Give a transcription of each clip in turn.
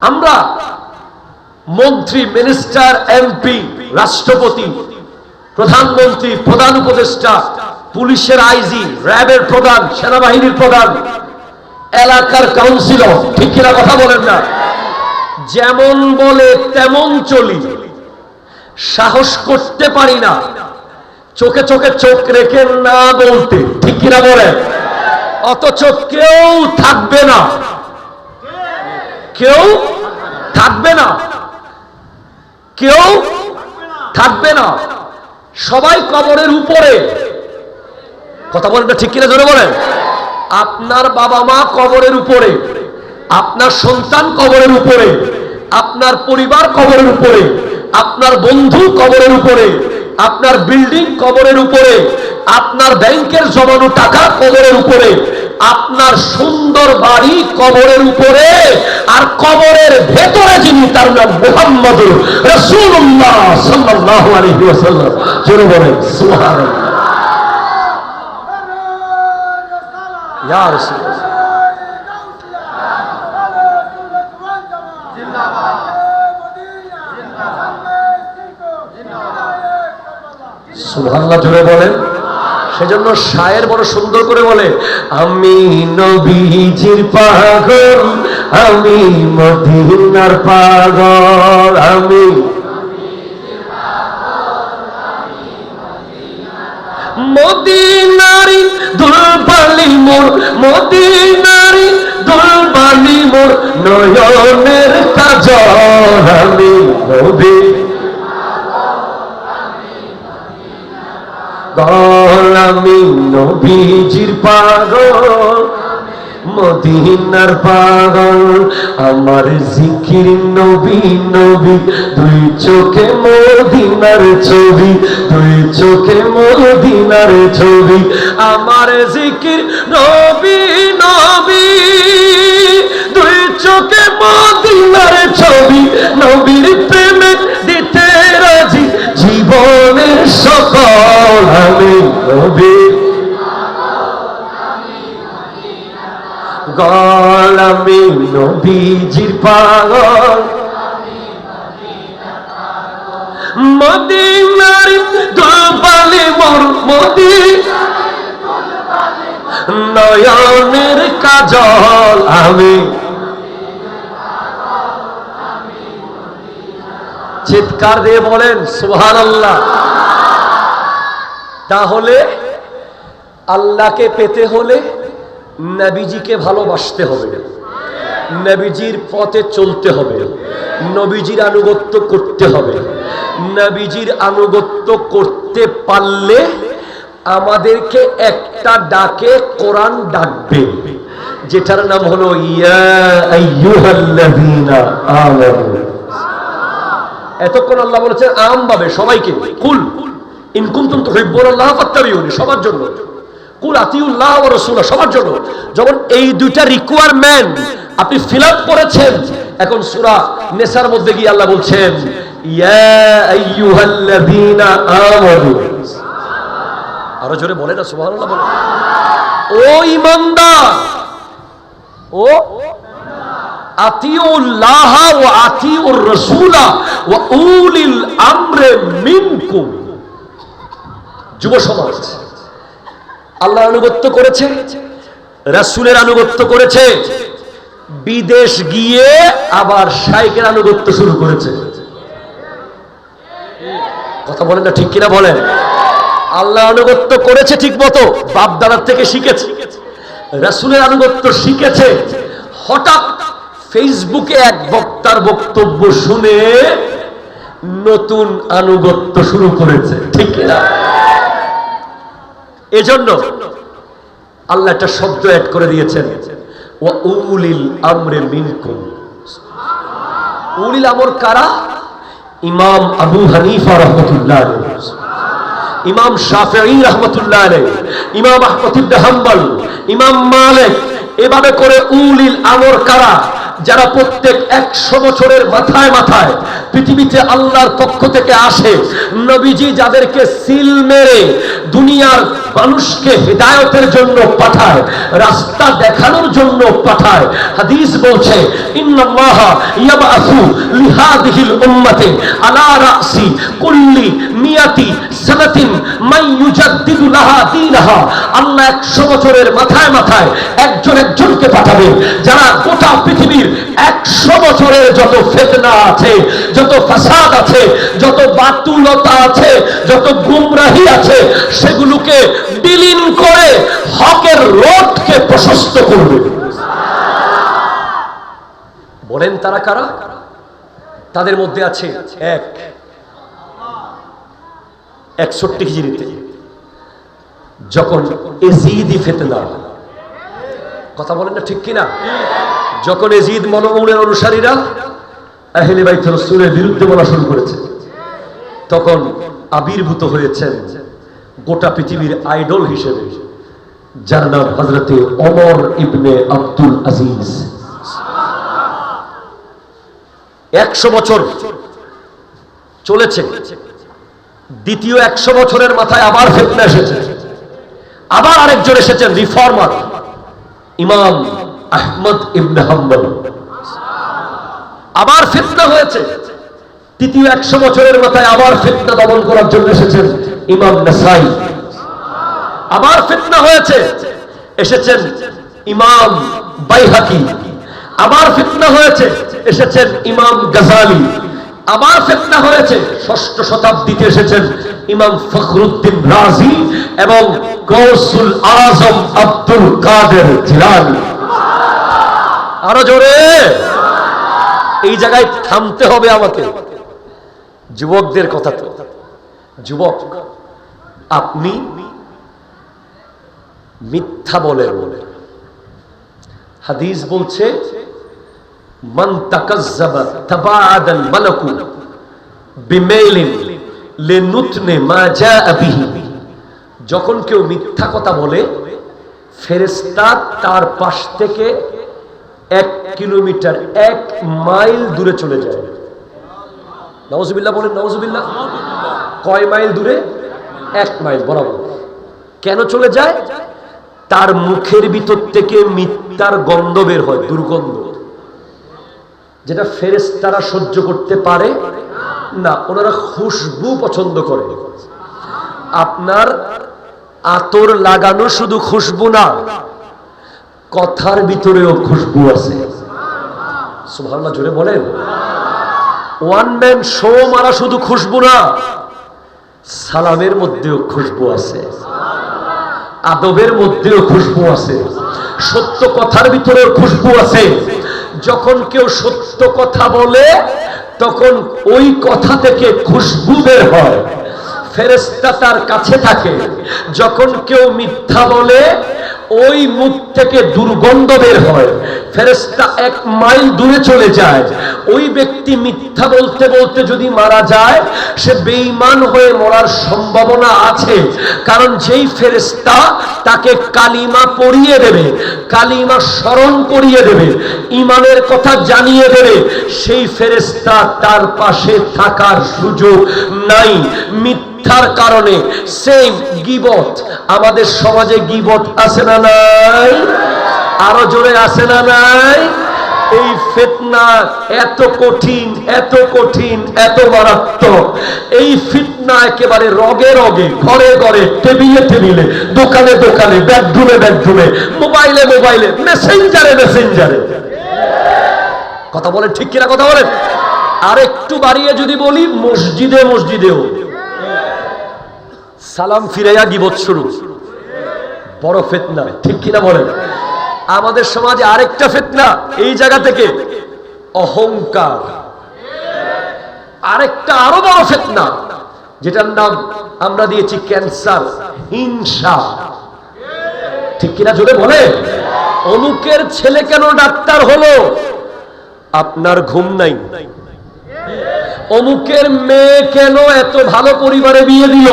আমরা মন্ত্রী, minister, MP, রাষ্ট্রপতি, প্রধানমন্ত্রী, প্রধান উপদেষ্টা, পুলিশের আইজি, র্যাবের প্রধান, সেনাবাহিনীর প্রধান, এলাকার কাউন্সিলর, ঠিক কিনা কথা বলেন না? যেমন বলে তেমন চলি, সাহস করতে পারি না চোখে চোখে চোখ রেখে না বলতে, ঠিক কিনা বলেন? অথচ কেউ থাকবে না, কেউ থাকবে না, কেউ থাকবে না, সবাই কবরের উপরে। কথা বলেন না, ঠিক কিনা জোরে বলেন? আপনার বাবা মা কবরের উপরে, আপনার সন্তান কবরের উপরে, আপনার পরিবার কবরের উপরে, আপনার বন্ধু কবরের উপরে, আপনার বিল্ডিং কবরের উপরে, আপনার ব্যাংকের জমানো টাকা কবরের উপরে, আপনার সুন্দর বাড়ি কবরের উপরে, আর কবরের ভেতরে যিনি, তার নাম মুহাম্মদুর রাসূলুল্লাহ সাল্লাল্লাহু আলাইহি ওয়াসাল্লাম। জোরে বলেন সুবহানাল্লাহ। ইয়া রাসূলুল্লাহ সুবহানাল্লাহ, জোরে বলেন। সেজন্য শায়ের বড় সুন্দর করে বলে, আমি নবীজির পাগল, আমি মদিনার পাগল, আমি মদিনারি দুলবালি মোর, মদিনারি দুলবালি মোর, নয়নের কাজল, আমি নবী আমি নবীজির পাগল, মদিনার পাগল, আমার জিকির নবী নবী, দুই চোখে মদিনার ছবি, দুই চোখে মদিনার ছবি, আমার জিকির নবী নবী, দুই চোখে মদিনার ছবি, নবীর প্রেমে দিতে রাজি জীবনের সকল, আমি নবী গল, আমি নবীজির পাগল, মদিনার দুলবালি মোর, নয়নের কাজল, আমি চিৎকার দিয়ে বলেন সুবহানাল্লাহ। তাহলে আল্লাহকে পেতে হলে নবীজিকে ভালোবাসতে হবে, নবীজির পথে চলতে হবে, নবীজির আনুগত্য করতে হবে। নবীজির আনুগত্য করতে পারলে আমাদেরকে একটা ডাকে কোরআন ডাকবে, যেটার নাম হলো ইয়া আইয়ুহাল্লাযীনা আমানু। এতক্ষণ আল্লাহ বলেছেন আম ভাবে সবাইকে, কুল ইন কুনতুম তুহিব্বুনাল্লাহ ফাত্তাবিউনি, সবার জন্য, কুল আতিউল্লাহ ওয়া রাসূলা, সবার জন্য। যখন এই দুইটা রিকোয়ারমেন্ট আপনি ফিল আপ করেছেন, এখন সূরা নিসার মধ্যে গিয়ে আল্লাহ বলছেন ইয়া আইয়ুহাল্লাযীনা আমানু। আরো জোরে বলে না সুবহানাল্লাহ বলে। ও ঈমানদার, ও আতিউল্লাহ ওয়া আতিউর রাসূলা ওয়া উলিল আমরি মিনকুম। যুব সমাজ আল্লাহর আনুগত্য করেছে, রাসূলের আনুগত্য করেছে, বিদেশ গিয়ে আবার শাইখের আনুগত্য শুরু করেছে। কথা বলেন না, ঠিক কিনা বলেন? আল্লাহ আনুগত্য করেছে ঠিক মতো, বাপ দাদার থেকে শিখেছে, রাসূলের আনুগত্য শিখেছে। হঠাৎ ফেসবুকে এক বক্তার বক্তব্য শুনে নতুন আনুগত্য শুরু করেছে, ঠিক কিনা? এজন্য আল্লাহ একটা শব্দ অ্যাড করে দিয়েছেন, ওয়া উলিল আমরি মিনকুম। উলিল আমর কারা? ইমাম আবু হানিফা রাহমাতুল্লাহ আলাইহি, ইমাম শাফিঈ রাহমাতুল্লাহ আলাইহি, ইমাম আহমদ ইবনে হাম্বল, ইমাম মালিক, এভাবে করে উলিল আমর কারা? যারা প্রত্যেক 100 বছরের মাথায় মাথায় পৃথিবীতে আল্লাহর পক্ষ থেকে আসে, নবীজি যাদেরকে সিল মেরে দুনিয়ার মানুষকে হিদায়াতের জন্য পাঠায়, রাস্তা দেখানোর জন্য পাঠায়। হাদিস বলছে ইন্নাল্লাহা ইয়াবআসু লিহাদিহিল উম্মতি আলা রাসি কুল্লি মিয়াতি সানাতিন মান ইউজাদ্দিদু লাহা দীনহা। আল্লাহ 100 বছরের মাথায় মাথায় একজনকে পাঠাবেন, যারা গোটা পৃথিবীর 100 বছরের যত ফিতনা আছে, যত ফাসাদ আছে, যত বাতুলতা আছে, যত গুমরাহি আছে, সেগুলোকে বিলীন করে হকের রোডকে প্রশস্ত করবে। বলেন তারা কারা? তাদের মধ্যে আছে 61 হিজরিতে যখন এজিদি ফিতনা, কথা বলেন না ঠিক কিনা, যখন এজিদ মনোমনের অনুসারীরা আহলে বাইত রাসূলের বিরুদ্ধে বলা শুরু করেছে, তখন আবির্ভূত হয়েছেন গোটা পৃথিবীর আইডল হিসেবে, যার নাম হযরতে ওমর ইবনে আব্দুল আজিজ। 100 বছর চলেছে, দ্বিতীয় 100 বছরের মাথায় আবার ফিতনা এসেছে, আবার আরেকজন এসেছেন রিফর্মার, ইমাম আহমদ ইবনে হাম্বল। আবার ফিতনা হয়েছে, তৃতীয় 100 বছরের মাথায় আবার ফিতনা দমন করার জন্য এসেছেন ইমাম নাসাই। আবার ফিতনা হয়েছে, এসেছেন ইমাম বাইহাকি। আবার ফিতনা হয়েছে, এসেছেন ইমাম গাজালি। আবার ফিতনা হয়েছে, 6ষ্ঠ শতাব্দীতে এসেছেন ইমাম ফখরুদ্দিন রাজি এবং গৌসুল আজম আব্দুল কাদের জিলানী। আরো জোরে, এই জায়গায় থামতে হবে আমাকে। যুবকদের কথা তো, যুবক আপনি মিথ্যা বলেন। হাদিস বলছে মান তাকাজ্জাবা তাবাআদাল মালাকু বিমাইলিন লিনুতনি মা জাআ বিহি। যখন কেউ মিথ্যা কথা বলে, ফেরেশতা তার পাশ থেকে 1 কিলোমিটার 1 মাইল দূরে চলে যায়। নাউজুবিল্লাহ বলেন, নাউজুবিল্লাহ। কয় মাইল দূরে? 1 মাইল বরাবর। কেন চলে যায়? তার মুখের ভিতর থেকে মিথ্যার গন্ধ বের হয়, দুর্গন্ধ, যেটা ফেরেশতারা সহ্য করতে পারে না। ওনারা খুশবু পছন্দ করে। আপনার আতর লাগানো শুধু খুশবু না, কথার ভিতরেও খুশবু আছে। সুবহানাল্লাহ, জোরে বলেন। ওয়ান ম্যান শো মারা শুধু খুশবু না, সালামের মধ্যেও খুশবু আছে, আদবের মধ্যেও খুশবু আছে, সত্য কথার ভিতরেও খুশবু আছে। যখন কেউ সত্য কথা বলে, তখন ওই কথা থেকে খুশবু বের হয়, ফেরেশতা তার কাছে থাকে। যখন কেউ মিথ্যা বলে, ওই মুখ থেকে দুর্গন্ধ বের হয়, ফেরেশতা 1 মাইল দূরে চলে যায়। ওই ব্যক্তি মিথ্যা বলতে বলতে যদি মারা যায়, সে বেঈমান হয়ে মরার সম্ভাবনা আছে। কারণ যেই ফেরেশতা তাকে কালিমা পড়িয়ে দেবে, কালিমা স্মরণ করিয়ে দেবে, ঈমানের কথা জানিয়ে দেবে, সেই ফেরেশতা তার পাশে থাকার সুযোগ নাই মিথ্যার কারণে। সেম গীবত, আমাদের সমাজে গীবত আছে না নাই? আরো জোরে আছে না নাই? এই ফিতনা এত কঠিন, এত কঠিন, এত মারাত্মক। এই ফিতনা একেবারে রগে রগে, ঘরে ঘরে, টেবিলে টেবিলে, দোকানে দোকানে, বেডরুমে বেডরুমে, মোবাইলে মোবাইলে, মেসেঞ্জারে মেসেঞ্জারে। কথা বলেন ঠিক কিনা? কথা বলেন। আর একটু বাড়িয়ে যদি বলি, মসজিদে মসজিদেও সালাম ফিরাইয়া গীবত শুরু। বড় ফিতনা, ঠিক কিনা বলেন? আমাদের সমাজে আরেকটা ফিতনা এই জায়গা থেকে, অহংকার। আরেকটা আরো বড় ফিতনা, যেটার নাম আমরা দিয়েছি ক্যান্সার, হিংসা। ঠিক কিনা জোরে বলে? অমুকের ছেলে কেন ডাক্তার হলো, আপনার ঘুম নাই। অমুকের মেয়ে কেন এত ভালো পরিবারে বিয়ে দিল,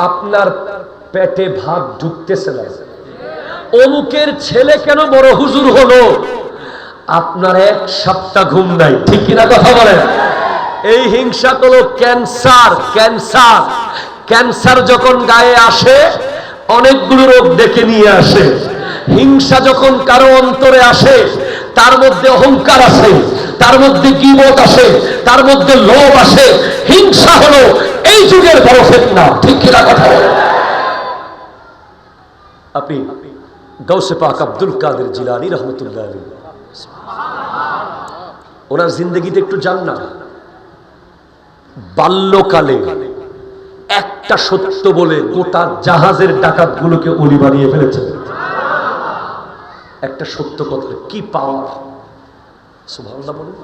আপনার পেটে ভাত ঢুকতেছে না। অমুকের ছেলে কেন বড় হুজুর হলো, আপনার 1 সপ্তাহ ঘুম নাই। ঠিক কিনা কথা বলেন? এই হিংসা হলো ক্যান্সার। ক্যান্সার ক্যান্সার যখন গায়ে আসে অনেকগুলো রোগ ডেকে নিয়ে আসে। হিংসা যখন কারো অন্তরে আসে তার মধ্যে অহংকার আসে, তার মধ্যে গীবত আসে, তার মধ্যে লোভ আসে। হিংসা হলো এই যুগের বড় ফিতনা। ঠিক কিনা কথা বলে? আপনি গাউসে পাক আব্দুল কাদের জিলানী রহমতুল্লাহ আলাইহি ওনার জিন্দগিতে একটু যান না। বাল্যকালে একটা সত্য বলে গোটা জাহাজের ডাকাতগুলোকে অলি বানিয়ে ফেলেছেন। একটা সত্য কথা, কি পাওয়ার! সুবহানাল্লাহ বলেন।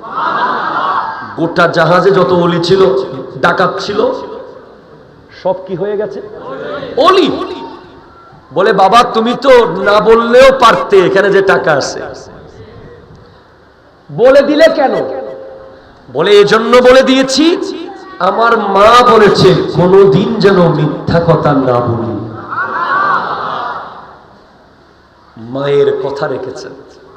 গোটা জাহাজে যত অলি ছিল, ডাকাত ছিল, সব কি হয়ে গেছে? অলি। বলে বাবা তুমি তো না বললেও পারতে, এখানে যে টাকা আছে। বলে দিলে কেন? বলে এজন্য বলে দিয়েছি, আমার মা বলেছে কোনদিন যেন মিথ্যা কথা না বলি। মায়ের কথা রেখেছেন।